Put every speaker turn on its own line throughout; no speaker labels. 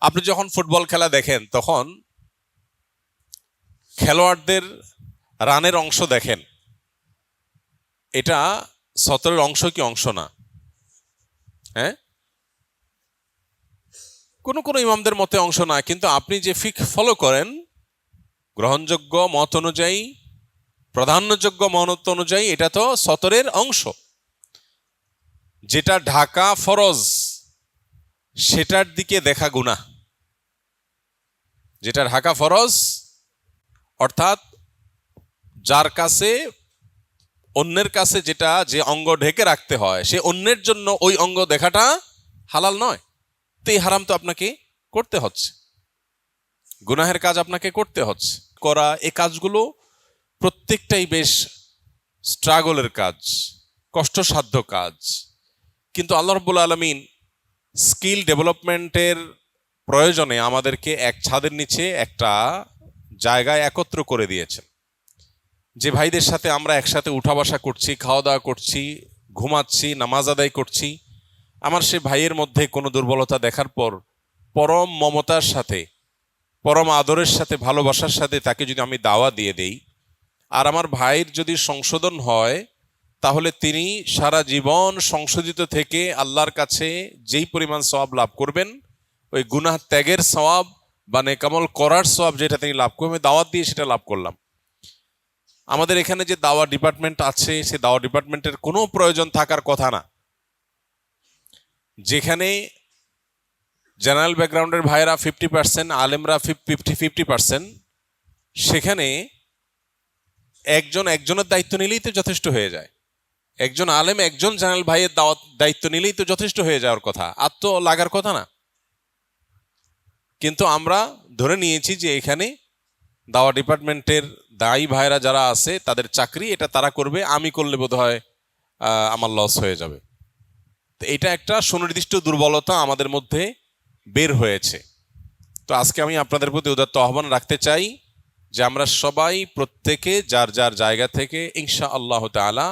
আপনি যখন ফুটবল খেলা দেখেন তখন খেলোয়াড়দের রানের অংশ দেখেন, এটা সতরের অংশ কি অংশ না? হ্যাঁ, কোন কোন ইমামদের মতে অংশ না, কিন্তু আপনি যে ফিক ফলো করেন গ্রহণযোগ্য মত অনুযায়ী, প্রাধান্যযোগ্য মত অনুযায়ী এটা তো সতরের অংশ। যেটা ঢাকা ফরজ সেটার দিকে দেখা গুনাহ। যেটা ঢাকা ফরজ অর্থাৎ যার কাছে অন্যের কাছে যেটা যে অঙ্গ ঢেকে রাখতে হয় সে অন্যের জন্য ওই অঙ্গ দেখাটা হালাল নয়, তো এই হারাম তো আপনাকে করতে হচ্ছে, গুনাহের কাজ আপনাকে করতে হচ্ছে। করা এই কাজগুলো প্রত্যেকটাই বেশ স্ট্রাগলের কাজ, কষ্টসাধ্য কাজ, কিন্তু আল্লাহ রাব্বুল আলামিন স্কিল ডেভেলপমেন্টের প্রয়োজনে আমাদেরকে এক ছাদের নিচে একটা জায়গায় একত্র করে দিয়েছেন। যে ভাইদের সাথে আমরা একসাথে উঠা বসা করছি, খাওয়া দাওয়া করছি, ঘুমাচ্ছি, নামাজ আদায় করছি, আমার সে ভাইয়ের মধ্যে কোনো দুর্বলতা দেখার পর পরম মমতার সাথে, পরম আদরের সাথে, ভালোবাসার সাথে তাকে যদি আমি দাওয়া দিয়ে দেই, আর আমার ভাইয়ের যদি সংশোধন হয়, তাহলে তিনি সারা জীবন সংশোধিত থেকে আল্লাহর কাছে যেই পরিমাণ সওয়াব লাভ করবেন, ওই গুনাহ ত্যাগের সওয়াব বা নেকামল করার সওয়াব যেটা তিনি লাভ করবেন, দাওয়াত দিয়ে সেটা লাভ করলাম। আমাদের এখানে যে দাওয়া ডিপার্টমেন্ট আছে, সে দাওয়া ডিপার্টমেন্টের কোনো প্রয়োজন থাকার কথা না। যেখানে জেনারেল ব্যাকগ্রাউন্ডের ভাইয়েরা 50%, আলেমরা 50%, সেখানে একজনের দায়িত্ব নিলেই তো যথেষ্ট হয়ে যায়। একজন আলেম একজন জেনারেল ভাইয়ের দায়িত্ব নিলেই তো যথেষ্ট হয়ে যাওয়ার কথা, আর তো লাগার কথা না। কিন্তু আমরা ধরে নিয়েছি যে এখানে দাওয়া ডিপার্টমেন্টের দায়ী ভাইরা যারা আছে তাদের চাকরি এটা তারা করবে, আমি করলে বোধহয় আমার লস হয়ে যাবে। তো এটা একটা সুনির্দিষ্ট দুর্বলতা আমাদের মধ্যে বের হয়েছে। তো আজকে আমি আপনাদের প্রতি উদাত্ত আহ্বান রাখতে চাই যে আমরা সবাই প্রত্যেকে যার যার জায়গা থেকে ইনশাআল্লাহ তাআলা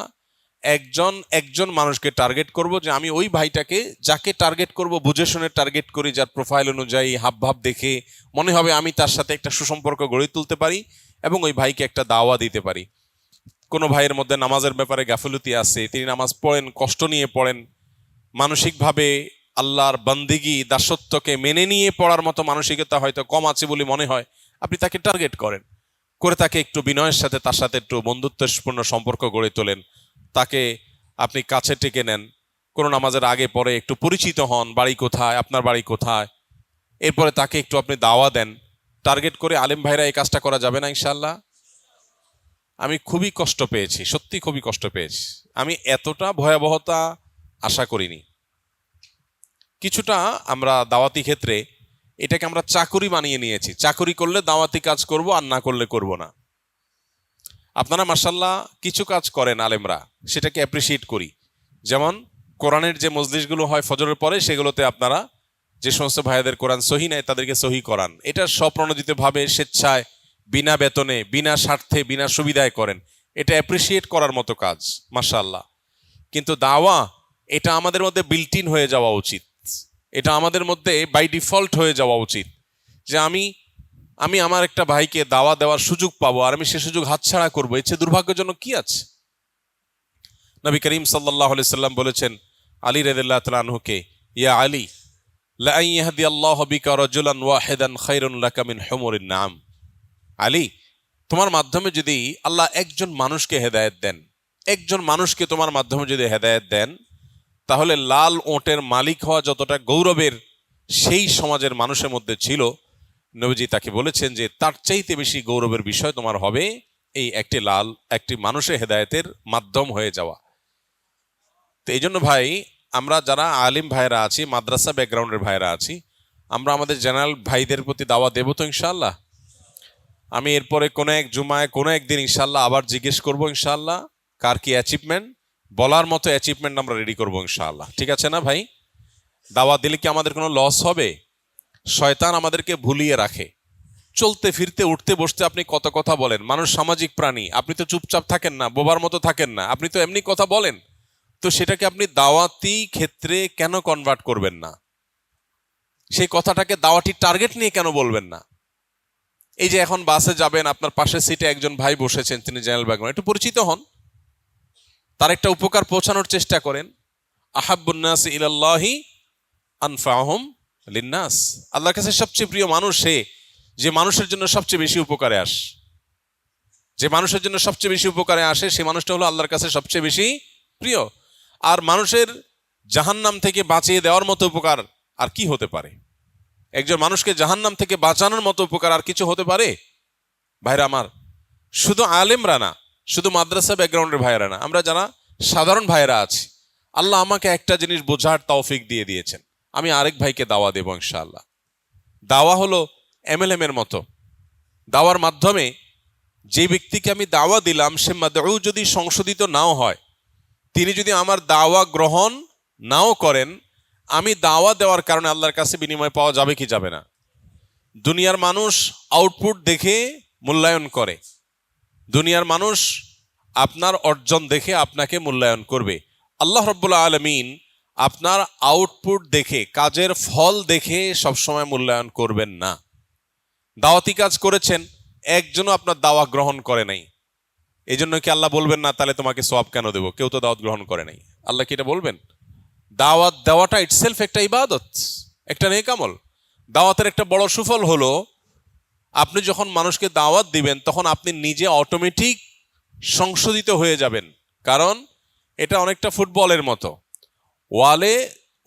একজন মানুষকে টার্গেট করব, যে আমি ওই ভাইটাকে যাকে টার্গেট করব বুঝে শুনে টার্গেট করি, যার প্রোফাইল অনুযায়ী হাবভাব দেখে মনে হবে আমি তার সাথে একটা সুসম্পর্ক গড়ে তুলতে পারি এবং ওই ভাইকে একটা দাওয়া দিতে পারি। কোনো ভাইয়ের মধ্যে নামাজের ব্যাপারে গাফিলতি আছে, তিনি নামাজ পড়েন, কষ্ট নিয়ে পড়েন, মানসিকভাবে আল্লাহর বান্দিগি দাসত্বকে মেনে নিয়ে পড়ার মতো মানসিকতা হয়তো কম আছে বলে মনে হয়, আপনি তাকে টার্গেট করেন, করে তাকে একটু বিনয়ের সাথে তার সাথে একটু বন্ধুত্বপূর্ণ সম্পর্ক গড়ে তোলেন, তাকে আপনি কাছে টেকে নেন, কোনো নামাজের আগে পরে একটু পরিচিত হন, বাড়ি কোথায়, আপনার বাড়ি কোথায়, এরপরে তাকে একটু আপনি দাওয়া দেন। টার্গেট করে আলেম ভাইরা এই কাজটা করা যাবে না ইনশাআল্লাহ? আমি খুবই কষ্ট পেয়েছি, সত্যি খুবই কষ্ট পেয়েছি। আমি এতটা ভয়াবহতা আশা করিনি। কিছুটা আমরা দাওয়াতি ক্ষেত্রে এটাকে আমরা চাকুরি বানিয়ে নিয়েছি, চাকুরি করলে দাওয়াতি কাজ করব, আর না করলে করব না। আপনারা মাশাআল্লাহ কিছু কাজ করেন আলেমরা, সেটাকে অ্যাপ্রিসিয়েট করি। যেমন কোরআনের যে মজলিসগুলো হয় ফজরের পরে, সেগুলোতে আপনারা যে সমস্ত ভাইয়াদের কোরআন সহি নেয় তাদেরকে সহি করান, এটা স্বপ্রণোদিতভাবে স্বেচ্ছায় বিনা বেতনে বিনা স্বার্থে বিনা সুবিধায় করেন, এটা অ্যাপ্রিসিয়েট করার মতো কাজ মাশাআল্লাহ। কিন্তু দাওয়া এটা আমাদের মধ্যে বিল্ট ইন হয়ে যাওয়া উচিত, এটা আমাদের মধ্যে বাই ডিফল্ট হয়ে যাওয়া উচিত, যে আমি আমার একটা ভাইকে দাওয়া দেওয়ার সুযোগ পাবো আর আমি সে সুযোগ হাতছাড়া করবো, এর চেয়ে দুর্ভাগ্যজনক কি আছে? নবী করিম সাল্লাল্লাহু আলাইহি সাল্লাম বলেছেন আলী রাদিয়াল্লাহু তাআলা আনহুকে, ইয়া আলী লা আন ইয়াহদিয়াল্লাহু বিকা রাজুলান ওয়াহিদান খায়রুন লাকা মিন হুমুরিন নাম। আলী, তোমার মাধ্যমে যদি আল্লাহ একজন মানুষকে হেদায়েত দেন, একজন মানুষকে তোমার মাধ্যমে যদি হেদায়েত দেন, তাহলে লাল ওটের মালিক হওয়া যতটা গৌরবের সেই সমাজের মানুষের মধ্যে ছিল, নবীজি তাকে বলেছেন যে তার চাইতে বেশি গৌরবের বিষয় তোমার হবে এই একটি মানুষের হেদায়েতের মাধ্যম হয়ে যাওয়া। তো এই জন্য ভাই, আমরা যারা আলিম ভাইরা আছি, মাদ্রাসা ব্যাকগ্রাউন্ডের ভাইরা আছি, আমরা আমাদের জেনারেল ভাইদের প্রতি দাওয়া দেবো তো ইনশাআল্লাহ। আমি এরপরে কোনো এক জুমায় কোনো একদিন ইনশাআল্লাহ আবার জিজ্ঞেস করবো ইনশাআল্লাহ কার কি অ্যাচিভমেন্ট, বলার মতো অ্যাচিভমেন্ট আমরা রেডি করবো ইনশাআল্লাহ। ঠিক আছে না ভাই? দাওয়া দিলে কি আমাদের কোনো লস হবে? শয়তান আমাদেরকে ভুলিয়ে রাখে, চলতে ফিরতে উঠতে বসতে আপনি কত কথা বলেন, মানুষ সামাজিক প্রাণী, আপনি তো চুপচাপ থাকেন না, বোবার মতো থাকেন না, আপনি তো এমনি কথা বলেন, তো সেটাকে আপনি দাওয়াতি ক্ষেত্রে কেন কনভার্ট করবেন না? সেই কথাটাকে দাওয়াটি টার্গেট নিয়ে কেন বলবেন না? এই যে এখন বাসে যাবেন, আপনার পাশের সিটে একজন ভাই বসেছেন, তিনি জেনারেল ব্যাকগ্রাউন্ড, একটু পরিচিত হন, তার একটা উপকার পৌঁছানোর চেষ্টা করেন। আহাব্বুন নাস ইলাল্লাহি আনফাহুম লিন্নাস, আল্লাহর কাছে সবচেয়ে প্রিয় মানুষ সে যে মানুষের জন্য সবচেয়ে বেশি উপকারে আসে। যে মানুষের জন্য সবচেয়ে বেশি উপকারে আসে সেই মানুষটা হলো আল্লাহর কাছে সবচেয়ে বেশি প্রিয়। আর মানুষের জাহান্নাম থেকে বাঁচিয়ে দেওয়ার মতো উপকার আর কি হতে পারে? একজন মানুষকে জাহান্নাম থেকে বাঁচানোর মতো উপকার আর কিছু হতে পারে? ভাইরা আমার, শুধু আলেমরা না, শুধু মাদ্রাসা ব্যাকগ্রাউন্ডের ভাইয়েরা না, আমরা যারা সাধারণ ভাইয়েরা আছি, আল্লাহ আমাকে একটা জিনিস বোঝার তৌফিক দিয়ে দিয়েছেন। আমি আরেক ভাইকে দাওয়া দেব ইনশাআল্লাহ। দাওয়া হলো এমএলএম এর মতো। দাওয়ার মাধ্যমে যে ব্যক্তিকে আমি দাওয়া দিলাম সে মাদউ যদি সংশোধিত নাও হয়, তিনি যদি আমার দাওয়া গ্রহণ নাও করেন, আমি দাওয়া দেওয়ার কারণে আল্লাহর কাছে বিনিময় পাওয়া যাবে কি যাবে না? দুনিয়ার মানুষ আউটপুট দেখে মূল্যায়ন করে, দুনিয়ার মানুষ আপনার অর্জন দেখে আপনাকে মূল্যায়ন করবে। আল্লাহ রাব্বুল আলামিন আপনার আউটপুট দেখে, কাজের ফল দেখে সবসময় মূল্যায়ন করবেন না। দাওয়াতি কাজ করেছেন, একজনও আপনার দাওয়া গ্রহণ করে নাই, এই জন্য কি আল্লাহ বলবেন না তাহলে তোমাকে সওয়াব কেন দেব? কেউ তো দাওয়াত গ্রহণ করে নাই, আল্লাহ কি এটা বলবেন? দাওয়াত দেওয়াটা ইটসেলফ একটা ইবাদত, একটা নেক আমল। দাওয়াতের একটা বড় সুফল হলো আপনি যখন মানুষকে দাওয়াত দিবেন তখন আপনি নিজে অটোমেটিক সংশোধিত হয়ে যাবেন। কারণ এটা অনেকটা ফুটবলের মতো, ওয়ালে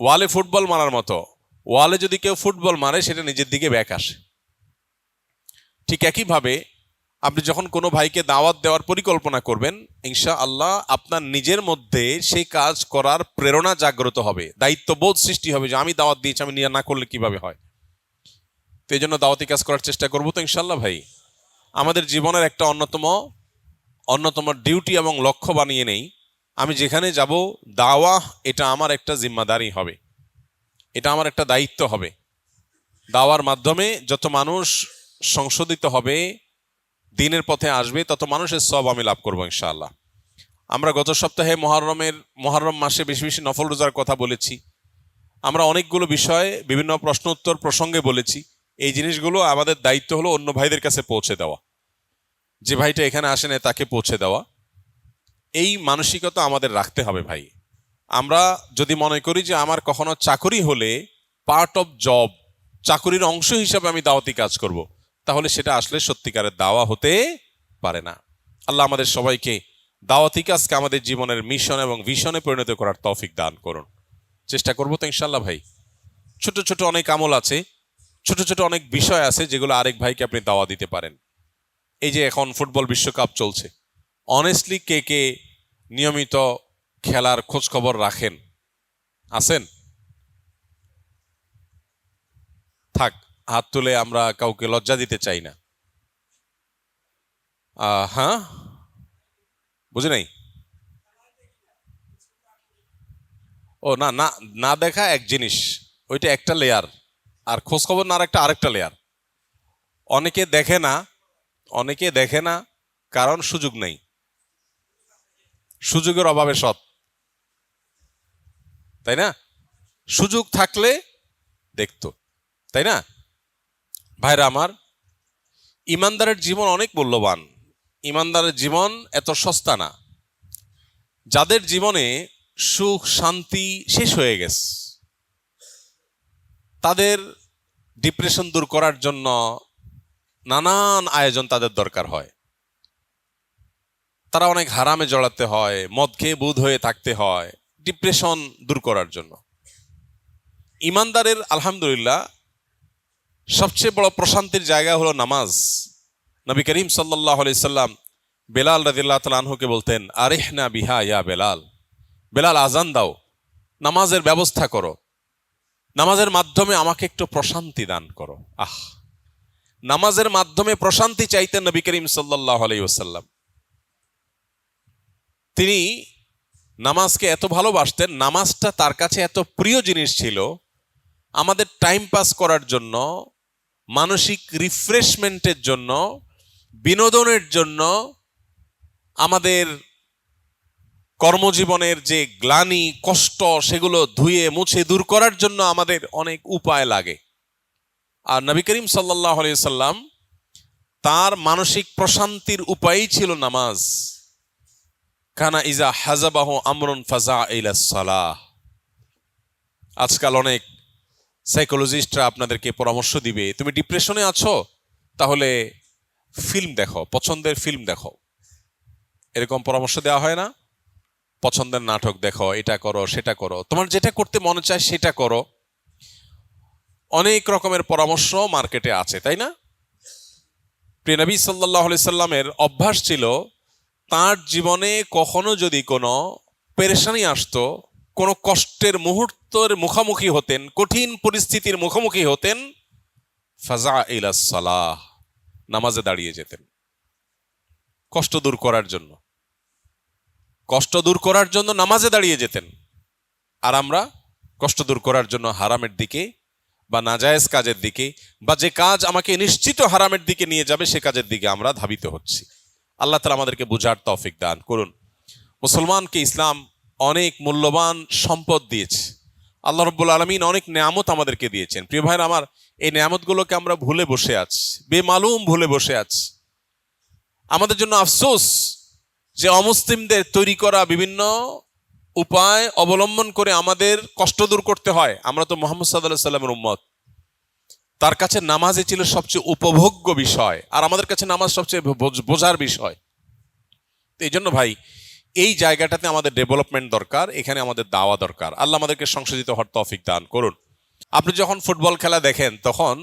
ওয়ালে ফুটবল মারার মতো। ওয়ালে যদি কেউ ফুটবল মারে সেটা নিজের দিকে ব্যাক আসে। ঠিক একইভাবে আপনি যখন কোনো ভাইকে দাওয়াত দেওয়ার পরিকল্পনা করবেন, ইনশাআল্লাহ আপনার নিজের মধ্যে সেই কাজ করার প্রেরণা জাগ্রত হবে, দায়িত্ববোধ সৃষ্টি হবে যে আমি দাওয়াত দিয়েছি, আমি না করলে কিভাবে হয়। তো এই জন্য দাওয়াতি কাজ করার চেষ্টা করবো তো ইনশাআল্লাহ ভাই। আমাদের জীবনের একটা অন্যতম ডিউটি এবং লক্ষ্য বানিয়ে নেই, আমি যেখানে যাব দাওয়া এটা আমার একটা জিম্মাদারি হবে, এটা আমার একটা দায়িত্ব হবে। দাওয়ার মাধ্যমে যত মানুষ সংশোধিত হবে, দ্বীনের পথে আসবে, তত মানুষের সওয়াব আমি লাভ করবো ইনশাআল্লাহ। আমরা গত সপ্তাহে মুহররম মাসে বেশি বেশি নফল রোজার কথা বলেছি। আমরা অনেকগুলো বিষয়ে বিভিন্ন প্রশ্ন উত্তর প্রসঙ্গে বলেছি। এই জিনিসগুলো আমাদের দায়িত্ব হলো অন্য ভাইদের কাছে পৌঁছে দেওয়া, যে ভাইটা এখানে আসে না তাকে পৌঁছে দেওয়া। এই মানসিকতা আমাদের রাখতে হবে ভাই। আমরা যদি মনে করি যে আমার কখনো চাকরি হলে পার্ট অফ জব, চাকরির অংশ হিসাবে আমি দাওয়াতি কাজ করব, তাহলে সেটা আসলে সত্যিকারের দাওয়া হতে পারে না। আল্লাহ আমাদের সবাইকে দাওয়াতি কাজকে আমাদের জীবনের মিশন এবং ভিশনে পরিণত করার তৌফিক দান করুন। চেষ্টা করবো তো ইনশাআল্লাহ ভাই। ছোট ছোট অনেক আমল আছে, ছোট ছোট অনেক বিষয় আছে যেগুলো আরেক ভাইকে আপনি দাওয়া দিতে পারেন। এই যে এখন ফুটবল বিশ্বকাপ চলছে, অনেস্টলি কে কে নিয়মিত খেলার খোঁজ খবর রাখেন? আছেন? থাক, হাত তুলে, আমরা কাউকে লজ্জা দিতে চাই না। হ্যাঁ, বুঝি নাই। ও না, না না দেখা এক জিনিস, ওইটা একটা লেয়ার, আর খোঁজ খবর না আরেকটা লেয়ার। অনেকে দেখে না কারণ সুযোগ নেই, সুযোগের অভাবে সৎ, তাই না? সুযোগ থাকলে দেখতো, তাই না? ভাইরা আমার, ইমানদারের জীবন অনেক মূল্যবান, ইমানদারের জীবন এত সস্তা না। যাদের জীবনে সুখ শান্তি শেষ হয়ে গেছে, তাদের ডিপ্রেশন দূর করার জন্য নানান আয়োজন তাদের দরকার হয়। তারা অনেক হারামে জড়াতে হয়, মদ খেয়ে বুধ হয়ে থাকতে হয় ডিপ্রেশন দূর করার জন্য। ইমানদারের আলহামদুলিল্লাহ সবচেয়ে বড় প্রশান্তির জায়গা হলো নামাজ। নবী করিম সাল্লাল্লাহু আলাইহি সাল্লাম বেলাল রাদিয়াল্লাহু তাআলা আনহুকে বলতেন, আরিহনা বিহা ইয়া বেলাল, বেলাল আজান দাও, নামাজের ব্যবস্থা করো, নামাজের মাধ্যমে আমাকে একটু প্রশান্তি দান করো। নামাজের মাধ্যমে প্রশান্তি চাইতেন নবী করিম সাল্লাল্লাহু আলাইহি ওয়াসাল্লাম। তিনি নামাজকে এত ভালোবাসতেন, নামাজটা তার কাছে এত প্রিয় জিনিস ছিল। আমাদের টাইম পাস করার জন্য, মানসিক রিফ্রেশমেন্টের জন্য, বিনোদনের জন্য, আমাদের কর্মজীবনের যে গ্লানি কষ্ট সেগুলো ধুয়ে মুছে দূর করার জন্য আমাদের অনেক উপায় লাগে। আর নবী করিম সাল্লাল্লাহু আলাইহি সাল্লাম তার মানসিক প্রশান্তির উপায়ই ছিল নামাজ। কানা ইজা হাজাবাহু আমরুন ফাজা ইলা সালাহ। আজকাল অনেক সাইকোলজিস্টরা আপনাদেরকে পরামর্শ দিবে, তুমি ডিপ্রেশনে আছো, তাহলে ফিল্ম দেখো, পছন্দের ফিল্ম দেখো, এরকম পরামর্শ দেওয়া হয় না? পছন্দের নাটক দেখো, এটা করো, সেটা করো, তোমার যেটা করতে মনে চায় সেটা করো। অনেক রকমের পরামর্শ মার্কেটে আছে, তাই না? প্রিয় নবী সাল্লাল্লাহু আলাইহি সাল্লামের অভ্যাস ছিল, তার জীবনে কখনো যদি কোনো পেরেশানি আসতো, কোনো কষ্টের মুহূর্তের মুখোমুখি হতেন, কঠিন পরিস্থিতির মুখোমুখি হতেন, ফাজা ইলা সালাহ, নামাজে দাঁড়িয়ে যেতেন কষ্ট দূর করার জন্য। কষ্ট দূর করার জন্য নামাজে দাঁড়িয়ে যেতেন। আর আমরা কষ্ট দূর করার জন্য হারামের দিকে বা নাজায়েজ কাজের দিকে, বা যে কাজ আমাকে নিশ্চিত হারামের দিকে নিয়ে যাবে সে কাজের দিকে আমরা ধাবিত হচ্ছি। আল্লাহ তাআলা আমাদেরকে বুঝার তৌফিক দান করুন। মুসলমানকে ইসলাম অনেক মূল্যবান সম্পদ দিয়েছে। আল্লাহ রাব্বুল আলামিন অনেক নেয়ামত আমাদেরকে দিয়েছেন। প্রিয় ভাইরা আমার, এই নেয়ামতগুলোকে আমরা ভুলে বসে আছি, বেমালুম ভুলে বসে আছি। আমাদের জন্য আফসোস যে অমুসলিমদের তৈরি করা বিভিন্ন উপায় অবলম্বন করে আমাদের কষ্ট দূর করতে হয়। আমরা তো মুহাম্মদ সাল্লাল্লাহু আলাইহি সাল্লামের উম্মত। তার কাছে নামাজই ছিল সবচেয়ে উপভোগ্য বিষয়, আর আমাদের কাছে নামাজ সবচেয়ে বোঝার বিষয়। তো এই জন্য ভাই, এই জায়গাটাতে আমাদের ডেভেলপমেন্ট দরকার, এখানে আমাদের দাওয়া দরকার। আল্লাহ আমাদেরকে সংশোধিত হওয়ার তৌফিক দান করুন। আপনি যখন ফুটবল খেলা দেখেন, তখন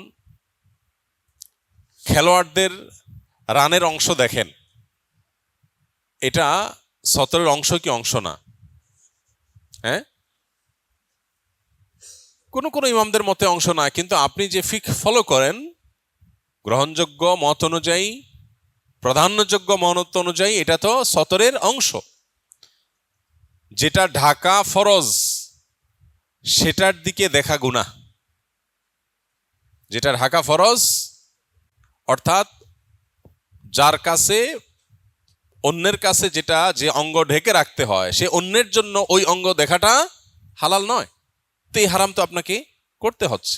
খেলোয়াড়দের রানের অংশ দেখেন, এটা সতরের অংশ কি অংশ না? হ্যাঁ, কোন কোন ইমামদের মতে অংশ না, কিন্তু আপনি যে ফিক ফলো করেন, গ্রহণযোগ্য মত অনুযায়ী, প্রাধান্যযোগ্য মত অনুযায়ী, এটা তো সতরের অংশ। যেটা ঢাকা ফরজ সেটার দিকে দেখা গুনাহ। যেটা ঢাকা ফরজ, অর্থাৎ যার কাছে, অন্যের কাছে যেটা, যে অঙ্গ ঢেকে রাখতে হয়, সে অন্যের জন্য ওই অঙ্গ দেখাটা হালাল নয়। তো এই হারাম তো আপনাকে করতে হচ্ছে,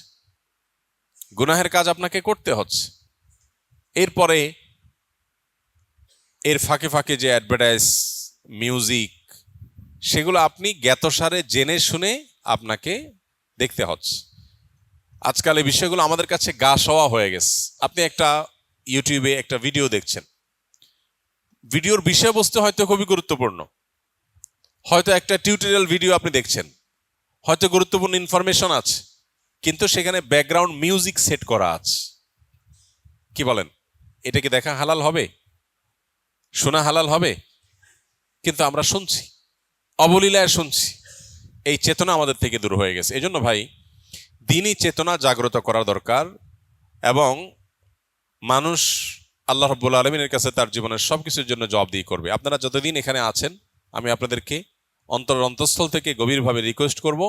গুনাহের কাজ আপনাকে করতে হচ্ছে। এরপরে এর ফাঁকে ফাঁকে যে অ্যাডভার্টাইজ, মিউজিক, সেগুলো আপনি জ্ঞাতসারে জেনে শুনে আপনাকে দেখতে হচ্ছে। আজকাল এই বিষয়গুলো আমাদের কাছে গা সওয়া হয়ে গেছে। আপনি একটা ইউটিউবে একটা ভিডিও দেখছেন, ভিডিওর বিষয়বস্তু হয়তো খুবই গুরুত্বপূর্ণ, হয়তো একটা টিউটোরিয়াল ভিডিও আপনি দেখছেন, হয়তো গুরুত্বপূর্ণ ইনফরমেশন আছে, কিন্তু সেখানে ব্যাকগ্রাউন্ড মিউজিক সেট করা আছে। কি বলেন, এটা কি দেখা হালাল হবে? শোনা হালাল হবে? কিন্তু আমরা শুনছি, অবলীলায় শুনছি। এই চেতনা আমাদের থেকে দূর হয়ে গেছে। এই জন্য ভাই, দ্বীনি চেতনা জাগ্রত করা দরকার, এবং মানুষ আল্লাহ রাব্বুল আলামিনের কাছে তার জীবনের সবকিছুর জন্য জবাবদিহি করবে। আপনারা যতদিন এখানে আছেন, আমি আপনাদেরকে অন্তঃস্থল থেকে গভীরভাবে রিকোয়েস্ট করব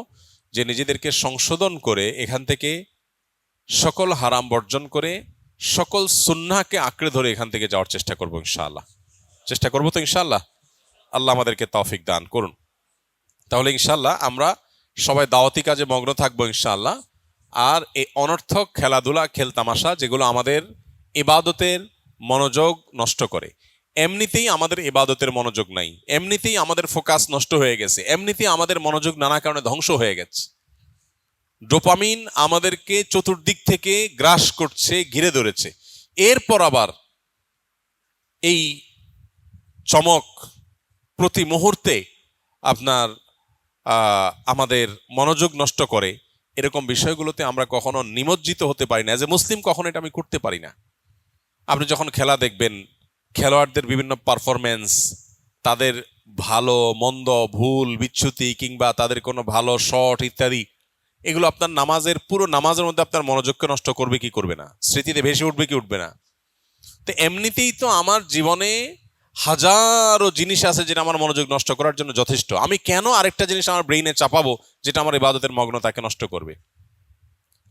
যে নিজেদেরকে সংশোধন করে এখান থেকে সকল হারাম বর্জন করে সকল সুন্নাহকে আঁকড়ে ধরে এখান থেকে যাওয়ার চেষ্টা করব ইনশাআল্লাহ। চেষ্টা করব তো ইনশাআল্লাহ। আল্লাহ আমাদেরকে তৌফিক দান করুন। তাহলে ইনশাআল্লাহ আমরা সবাই দাওয়াতি কাজে মগ্ন থাকবো ইনশাআল্লাহ। আর এই অনর্থক খেলাধুলা, খেলতামাশা, যেগুলো আমাদের ইবাদতের মনোযোগ নষ্ট করে, এমনিতেই আমাদের ইবাদতের মনোযোগ নাই, এমনিতেই আমাদের ফোকাস নষ্ট হয়ে গেছে, এমনিতেই আমাদের মনোযোগ নানা কারণে ধ্বংস হয়ে গেছে। ডোপামিন আমাদেরকে চতুর্দিক থেকে গ্রাস করছে, ঘিরে ধরেছে। এরপর আবার এই চমক প্রতি মুহূর্তে আপনার আমাদের মনোযোগ নষ্ট করে, এরকম বিষয়গুলোতে আমরা কখনো নিমজ্জিত হতে পারি না। যে মুসলিম কখনো এটা আমি করতে পারি না। আপনি যখন খেলা দেখবেন, খেলোয়াড়দের বিভিন্ন পারফরমেন্স, তাদের ভালো মন্দ, ভুল বিচ্যুতি, কিংবা তাদের কোনো ভালো শট ইত্যাদি, এগুলো আপনার নামাজের, পুরো নামাজের মধ্যে আপনার মনোযোগকে নষ্ট করবে কি করবে না? স্মৃতিতে ভেসে উঠবে কি উঠবে না? তো এমনিতেই তো আমার জীবনে হাজারো জিনিস আছে যেটা আমার মনোযোগ নষ্ট করার জন্য যথেষ্ট। আমি কেন আরেকটা জিনিস আমার ব্রেইনে চাপাবো যেটা আমার ইবাদতের মগ্নতাকে নষ্ট করবে?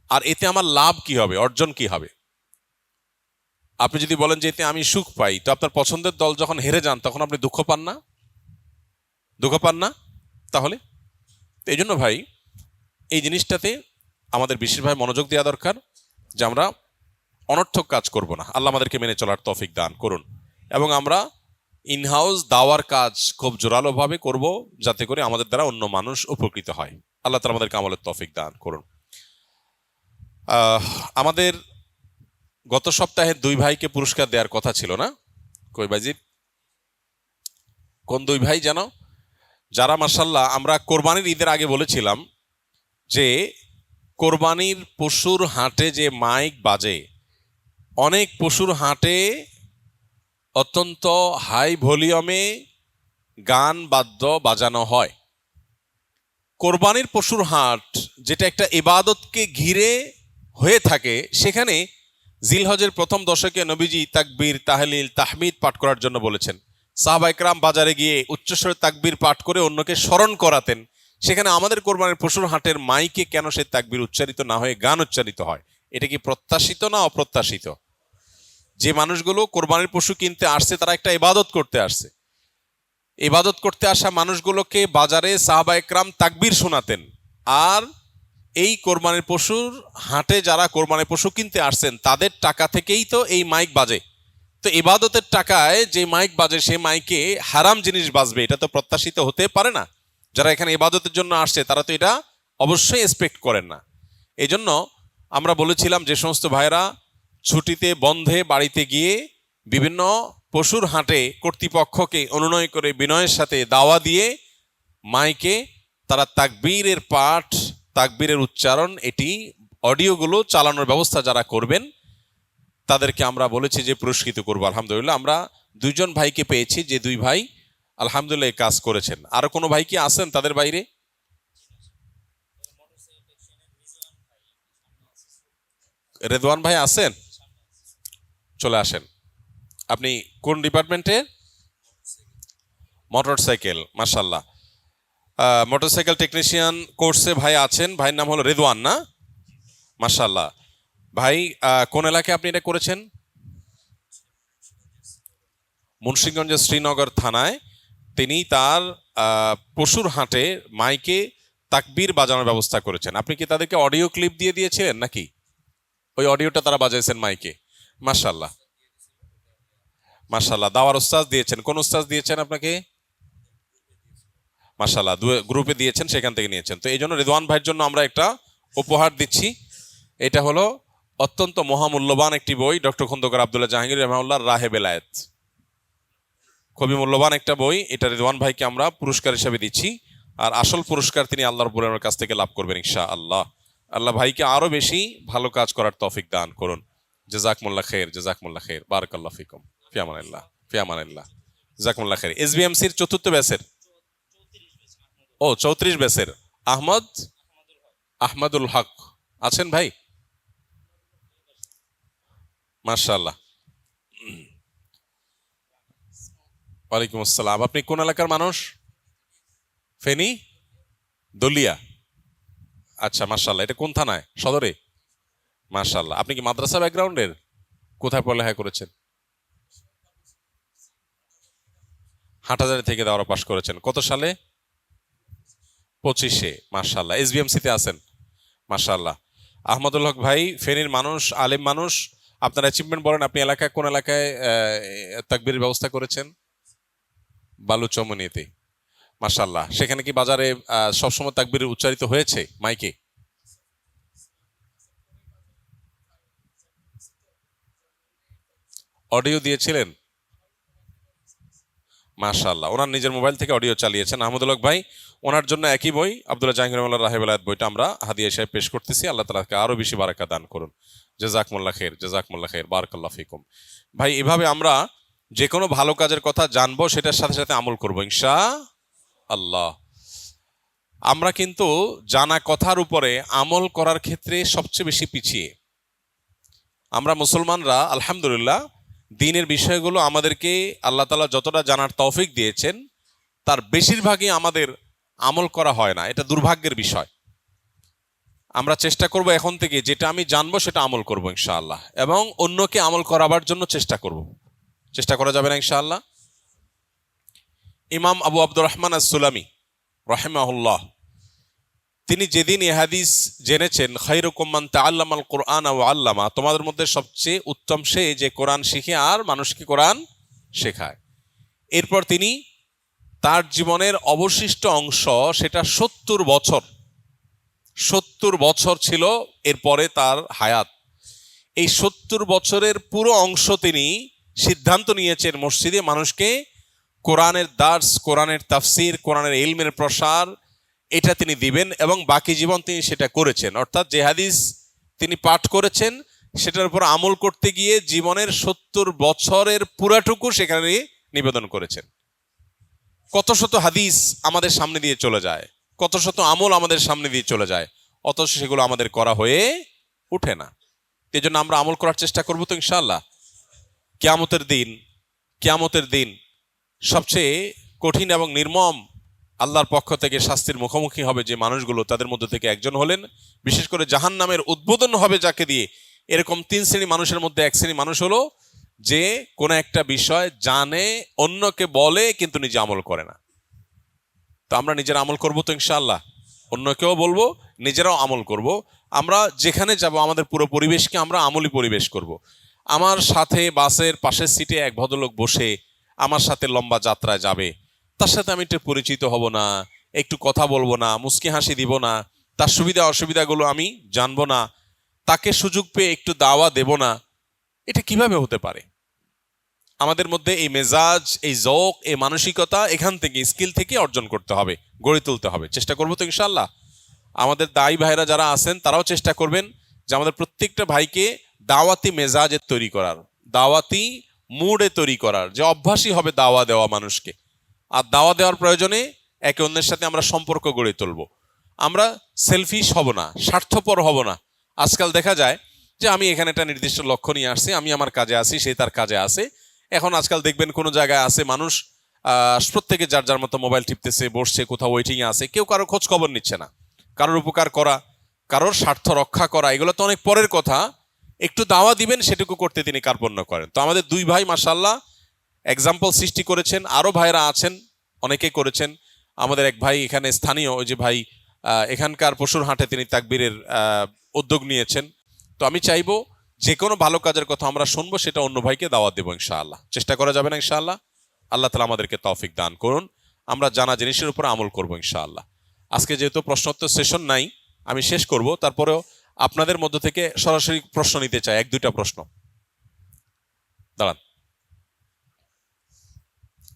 আর এতে আমার লাভ কি হবে, অর্জন কি হবে? আপনি যদি বলেন যে এতে আমি সুখ পাই, তো আপনার পছন্দের দল যখন হেরে যান তখন আপনি দুঃখ পান না? দুঃখ পান না? তাহলে এই জন্য ভাই, এই জিনিসটাতে আমাদের বিশেষভাবে মনোযোগ দেওয়া দরকার। যে আমরা অনর্থক কাজ করব না। আল্লাহ আমাদেরকে মেনে চলার তৌফিক দান করুন, এবং আমরা ইনহাউস দাওয়ার কাজ খুব জোরালোভাবে করব, যাতে করে আমাদের দ্বারা অন্য মানুষ উপকৃত হয়। আল্লাহ তাআলা আমাদেরকে আমলের তৌফিক দান করুন। আমাদের গত সপ্তাহে দুই ভাইকে পুরস্কার দেওয়ার কথা ছিল না? কই বাজির কোন দুই ভাই যেন, যারা মাশাআল্লাহ, আমরা কোরবানির ঈদের আগে বলেছিলাম যে কোরবানির পশুর হাটে যে মাইক বাজে, অনেক পশুর হাটে অত্যন্ত হাই ভলিউমে গান বাদ্য বাজানো হয়। কোরবানির পশুর হাট যেটা একটা ইবাদতকে ঘিরে হয়ে থাকে, সেখানে জিলহজের প্রথম দশকে নবীজি তাকবীর, তাহলিল, তাহমিদ পাঠ করার জন্য বলেছেন। সাহাবায়ে কেরাম বাজারে গিয়ে উচ্চস্বরে তাকবীর পাঠ করে অন্যকে স্মরণ করাতেন। সেখানে আমাদের কোরবানির পশুর হাটের মাইকে কেন সে তাকবীর উচ্চারিত না হয়ে গান উচ্চারিত হয়? এটা কি প্রত্যাশিত না অপ্রত্যাশিত? যে মানুষগুলো কোরবানির পশু কিনতে আসছে, তারা একটা ইবাদত করতে আসছে। ইবাদত করতে আসা মানুষগুলোকে বাজারে সাহাবায়ে কেরাম তাকবীর শোনাতেন, আর এই কোরবানির পশুর হাটে যারা কোরবানির পশু কিনতে আসছেন তাদের টাকা থেকেই তো এই মাইক বাজে। তো ইবাদতের টাকায় যে মাইক বাজে, সে মাইকে হারাম জিনিস বাজবে, এটা তো প্রত্যাশিত হতে পারে না। যারা এখানে ইবাদতের জন্য আসছে তারা তো এটা অবশ্যই এক্সপেক্ট করেন না। এই জন্য আমরা বলেছিলাম যে সমস্ত ভাইরা ছুটিতে বন্ধে বাড়িতে গিয়ে বিভিন্ন পশুর হাটে কর্তৃপক্ষকে অনুনয় করে বিনয়ের সাথে দাওয়া দিয়ে মাইকে তারা তাকবীরের পাঠ, তাকবীরের উচ্চারণ, এটি অডিওগুলো চালানোর ব্যবস্থা যারা করবেন তাদেরকে আমরা বলেছি যে পুরস্কৃত করবো। আলহামদুলিল্লাহ আমরা দুইজন ভাইকে পেয়েছি, যে দুই ভাই আলহামদুলিল্লাহ এই কাজ করেছেন। আরো কোনো ভাই কি আছেন তাদের বাইরে? রেদওয়ান ভাই আছেন? চলে আসেন। আপনি কোন ডিপার্টমেন্টে? মোটরসাইকেল, মাশাআল্লাহ। মোটরসাইকেল টেকনিশিয়ান কোর্সে ভাই আছেন, ভাইয়ের নাম হলো রেদওয়ান না? মাশাআল্লাহ। ভাই কোন এলাকায় আপনি এটা করেছেন? মুন্সিগঞ্জের শ্রীনগর থানায় তিনি তার পশুর হাটে মাইকে তাকবীর বাজানোর ব্যবস্থা করেছেন। আপনি কি তাদেরকে অডিও ক্লিপ দিয়ে দিয়েছিলেন নাকি ওই অডিওটা তারা বাজাইছেন মাইকে? মাশাআল্লাহ, মাশাআল্লাহ। দাওয়ার উস্তাদ দিয়েছেন, কোন উস্তাদ দিয়েছেন আপনাকে? মাশাআল্লাহ, গ্রুপে দিয়েছেন, সেখান থেকে নিয়েছেন। তো এই জন্য রেদওয়ান ভাইয়ের জন্য আমরা একটা উপহার দিচ্ছি। এটা হলো অত্যন্ত মহামূল্যবান একটি বই, ডক্টর খন্দকার আব্দুল্লাহ জাহাঙ্গীর রাহিমাহুল্লাহর রাহে বেলায়েত। খুবই মূল্যবান একটা বই। এটা রেদওয়ান ভাইকে আমরা পুরস্কার হিসেবে দিচ্ছি, আর আসল পুরস্কার তিনি আল্লাহ রাব্বুল আলামিনের কাছ থেকে লাভ করবেন ইনশাআল্লাহ। আল্লাহ ভাইকে আরো বেশি ভালো কাজ করার তৌফিক দান করুন। জাযাকুমুল্লাহ খাইর, জাযাকুমুল্লাহ খাইর, বারাকাল্লাহু ফিকুম, ফি আমানিল্লাহ, ফি আমানিল্লাহ, জাযাকুমুল্লাহ খাইর। এসবিএমসির চতুর্থ ব্যাচের, ও 34 ব্যাচের আহমদুল হক আছেন ভাই? মাশাআল্লাহ, ওয়ালাইকুম আসসালাম। আপনি কোন এলাকার মানুষ? ফেনী দলিয়া। আচ্ছা, মাশাআল্লাহ। এটা কোন থানায়? সদরে? মাশাআল্লাহ। আপনি কি মাদ্রাসা ব্যাকগ্রাউন্ডের? কোথায় পড়ালেখা করেছেন? হাটহাজারী থেকে দাওরা পাশ করেছেন। কত সালে? 25-এ। মাশাআল্লাহ। এসবিএমসিতে আছেন, মাশাআল্লাহ। আহমদুল হক ভাই ফেনীর মানুষ, আলেম মানুষ। আপনার অ্যাচিভমেন্ট বলেন, আপনি এলাকায় কোন এলাকায় তাকবীরের ব্যবস্থা করেছেন? বালুচমনিতে, মাশাআল্লাহ। সেখানে কি বাজারে সবসময় তাকবীর উচ্চারিত হয়েছে মাইকে? অডিও দিয়েছিলেন? মাশাআল্লাহ, ওনার নিজের মোবাইল থেকে অডিও চালিয়েছেন আহমদুল হক ভাই। ওনার জন্য একই বই, আব্দুল্লাহ জাহাঙ্গীর রাহিমাহুল্লাহর রাহে বেলায়েত বইটা আমরা হাদিয়া হিসেবে পেশ করতেছি। আল্লাহ তাআলাকে আরো বেশি বারাকা দান করুন। জাযাকুমুল্লাহ খাইর, জাযাকুমুল্লাহ খাইর, বারাকাল্লাহু ফিকুম। ভাই, এভাবে আমরা যে কোনো ভালো কাজের কথা জানবো, সেটার সাথে সাথে আমল করবো ইনশাআল্লাহ। আমরা কিন্তু জানা কথার উপরে আমল করার ক্ষেত্রে সবচেয়ে বেশি পিছিয়ে। আমরা মুসলমানরা আলহামদুলিল্লাহ দ্বীনের বিষয়গুলো আমাদেরকে আল্লাহ তাআলা যতটা জানার তৌফিক দিয়েছেন, তার বেশিরভাগই আমাদের আমল করা হয় না। এটা দুর্ভাগ্যের বিষয়। আমরা চেষ্টা করব এখন থেকে যেটা আমি জানবো সেটা আমল করব ইনশাআল্লাহ, এবং অন্যকে আমল করাবার জন্য চেষ্টা করব। চেষ্টা করা যাবে না ইনশাআল্লাহ? ইমাম আবু আব্দুর রহমান আস-সুলামি রাহিমাহুল্লাহ তিনি যেদিন এ হাদিস জেনেছেন, খায়রুকুম মান তাআল্লামাল কুরআন ওয়া আল্লামা, তোমাদের মধ্যে সবচেয়ে উত্তম সে যে কোরআন শিখে আর মানুষকে কোরআন শেখায়। এরপর তিনি তার জীবনের অবশিষ্ট অংশ, সেটা 70 বছর ছিল এরপরে তার হায়াত। এই 70 বছরের পুরো অংশ তিনি সিদ্ধান্ত নিয়েছেন মসজিদে মানুষকে কোরআনের দার্স, কোরআনের তাফসির, কোরআনের ইলমের প্রসার এটা তিনি দিবেন, এবং বাকি জীবন তিনি সেটা করেছেন। অর্থাৎ যে হাদিস তিনি পাঠ করেছেন সেটার উপর আমল করতে গিয়ে জীবনের 70 বছরের পুরাটুকু সেখানে নিবেদন করেছেন। কত শত হাদিস আমাদের সামনে দিয়ে চলে যায়, কত শত আমল আমাদের সামনে দিয়ে চলে যায়, অথচ সেগুলো আমাদের করা হয়ে উঠে না। এই জন্য আমরা আমল করার চেষ্টা করবো তো ইনশাআল্লাহ। কিয়ামতের দিন সবচেয়ে কঠিন এবং নির্মম আল্লাহর পক্ষ থেকে শাস্তির মুখোমুখি হবে যে মানুষগুলো, তাদের মধ্যে থেকে একজন হলেন, বিশেষ করে জাহান্নামের উদ্বোধন হবে যাকে দিয়ে। এরকম 3 শ্রেণী মানুষের মধ্যে এক শ্রেণী মানুষ হলো যে কোনো একটা বিষয় জানে, অন্যকে বলে, কিন্তু নিজে আমল করে না। তো আমরা নিজেরা আমল করবো তো ইনশাআল্লাহ, অন্যকেও বলবো, নিজেরাও আমল করব। আমরা যেখানে যাব আমাদের পুরো পরিবেশকে আমরা আমলি পরিবেশ করব। আমার সাথে বাসের পাশের সিটে এক ভদ্রলোক বসে আমার সাথে লম্বা যাত্রায় যাবে, তার সাথে আমি একটু পরিচিত হব না, একটু কথা বলবো না, মুস্কি হাসি দিব না, তার সুবিধা অসুবিধাগুলো আমি জানবো না, তাকে সুযোগ পেয়ে একটু দাওয়া দেব না, এটা কিভাবে হতে পারে? আমাদের মধ্যে এই মেজাজ, এই জোক, এই মানসিকতা এখান থেকে, স্কিল থেকে অর্জন করতে হবে, গড়ে তুলতে হবে। চেষ্টা করবো তো ইনশাআল্লাহ। আমাদের দায়ী ভাইরা যারা আছেন তারাও চেষ্টা করবেন যে আমাদের প্রত্যেকটা ভাইকে দাওয়াতি মেজাজে তৈরি করার, দাওয়াতি মুডে তৈরি করার, যে অভ্যাসই হবে দাওয়া দেওয়া মানুষকে। আর দাওয়া দেওয়ার প্রয়োজনে একে অন্যের সাথে আমরা সম্পর্ক গড়ে তুলব। আমরা সেলফিশ হব না, স্বার্থপর হব না। আজকাল দেখা যায় যে আমি এখানে একটা নির্দিষ্ট লক্ষ্য নিয়ে আসছি, আমি আমার কাজে আসি, সে তার কাজে আসে। এখন আজকাল দেখবেন কোনো জায়গায় আছে মানুষ, প্রত্যেকে যার যার মতো মোবাইল টিপতেছে, বসছে, কোথাও ওয়েটিংয়ে আছে, কেউ কারো খোঁজ খবর নিচ্ছে না। কারোর উপকার করা, কারোর স্বার্থ রক্ষা করা, এগুলো তো অনেক পরের কথা। একটু দাওয়া দিবেন সেটুকু করতে তিনি কার্পণ্য করেন। তো আমাদের 2 ভাই মাশাআল্লাহ এক্সাম্পল সৃষ্টি করেছেন, আরো ভাইরা আছেন, অনেকে করেছেন। আমাদের এক ভাই এখানে স্থানীয়, ওই যে ভাই এখানকার পশুর হাটে তিনি তাকবীরের উদ্যোগ নিয়েছেন। তো আমি চাইবো যে কোনো ভালো কাজের কথা আমরা শুনবো, সেটা অন্য ভাইকে দাওয়াত দেবো ইনশাআল্লাহ। চেষ্টা করা যাবে না ইনশাআল্লাহ? আল্লাহ তাআলা আমাদেরকে তৌফিক দান করুন, আমরা জানা জিনিসের উপর আমল করবো ইনশাআল্লাহ। আজকে যেহেতু প্রশ্নোত্তর সেশন নাই, আমি শেষ করব, তারপরেও আপনাদের মধ্য থেকে সরাসরি প্রশ্ন নিতে চাই, 1-2টা প্রশ্ন। দাঁড়ান।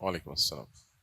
ওয়ালাইকুম আসসালাম।